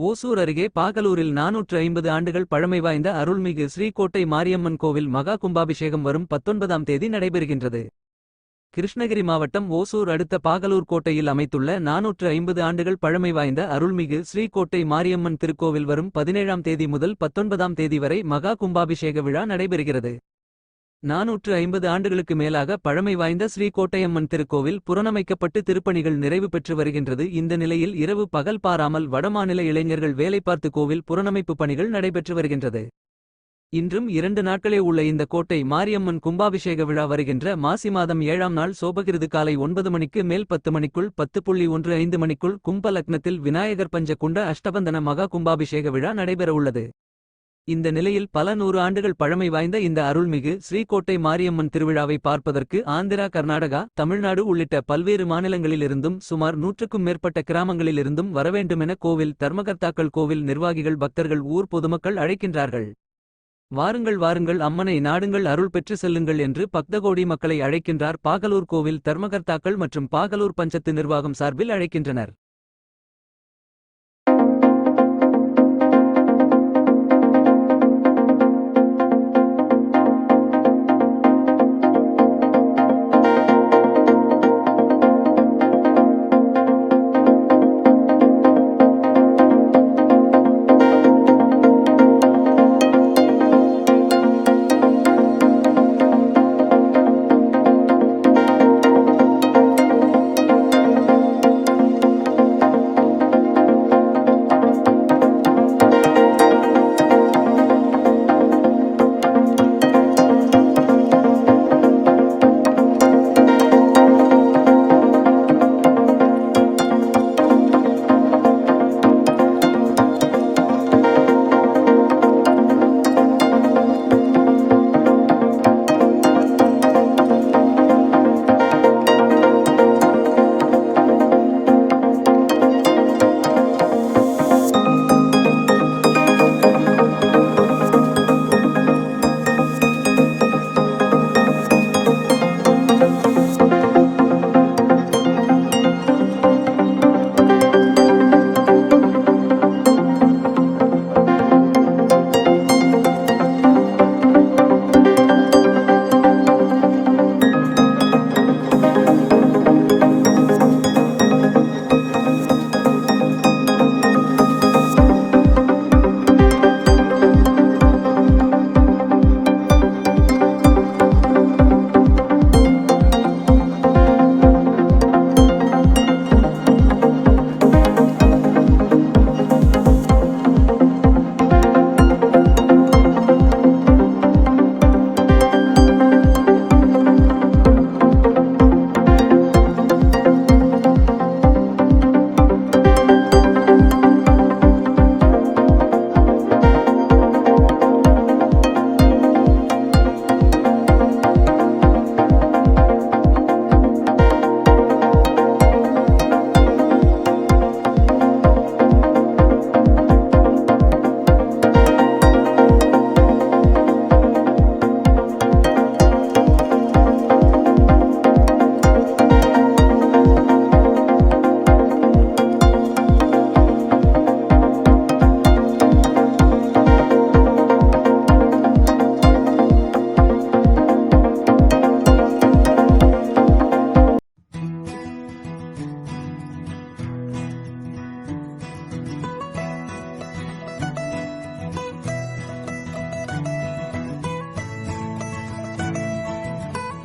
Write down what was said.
ஓசூர் அருகே பாகலூரில் 450 ஆண்டுகள் பழமை வாய்ந்த அருள்மிகு ஸ்ரீகோட்டை மாரியம்மன் கோவில் மகா கும்பாபிஷேகம் வரும் 19ஆம் தேதி நடைபெறுகின்றது. கிருஷ்ணகிரி மாவட்டம் ஓசூர் அடுத்த பாகலூர் கோட்டையில் அமைத்துள்ள 450 ஆண்டுகள் பழமை வாய்ந்த அருள்மிகு ஸ்ரீகோட்டை மாரியம்மன் திருக்கோவில் வரும் 17ஆம் தேதி முதல் 19ஆம் தேதி வரை மகா கும்பாபிஷேக விழா நடைபெறுகிறது. 450 ஆண்டுகளுக்கு மேலாக பழமை வாய்ந்த ஸ்ரீகோட்டையம்மன் திருக்கோவில் புனரமைக்கப்பட்டு திருப்பணிகள் நிறைவு பெற்று வருகின்றது. இந்த நிலையில் இரவு பகல் பாராமல் வடமாநில இளைஞர்கள் வேலைபார்த்து கோவில் புனரமைப்பு பணிகள் நடைபெற்று வருகின்றது. இன்றும் 2 நாட்களே உள்ள இந்த கோட்டை மாரியம்மன் கும்பாபிஷேக விழா வருகின்ற மாசி மாதம் 7ஆம் நாள் சோபகிருது காலை 9 மணிக்கு மேல் 10 மணிக்குள் 10:15 மணிக்குள் கும்ப லக்னத்தில் விநாயகர் பஞ்ச குண்ட அஷ்டபந்தன மகா கும்பாபிஷேக விழா நடைபெறவுள்ளது. இந்த நிலையில் பல 100 ஆண்டுகள் பழமை வாய்ந்த இந்த அருள்மிகு ஸ்ரீகோட்டை மாரியம்மன் திருவிழாவை பார்ப்பதற்கு ஆந்திரா, கர்நாடகா, தமிழ்நாடு உள்ளிட்ட பல்வேறு மாநிலங்களிலிருந்தும் சுமார் 100க்கும் மேற்பட்ட கிராமங்களிலிருந்தும் வரவேண்டுமென கோவில் தர்மகர்த்தாக்கள், கோவில் நிர்வாகிகள், பக்தர்கள், ஊர் பொதுமக்கள் அழைக்கின்றார்கள். வாருங்கள் வாருங்கள், அம்மனை நாடுங்கள், அருள் பெற்று செல்லுங்கள் என்று பக்தகோடி மக்களை அழைக்கின்றார். பாகலூர் கோவில் தர்மகர்த்தாக்கள் மற்றும் பாகலூர் பஞ்சத்து நிர்வாகம் சார்பில் அழைக்கின்றனர்.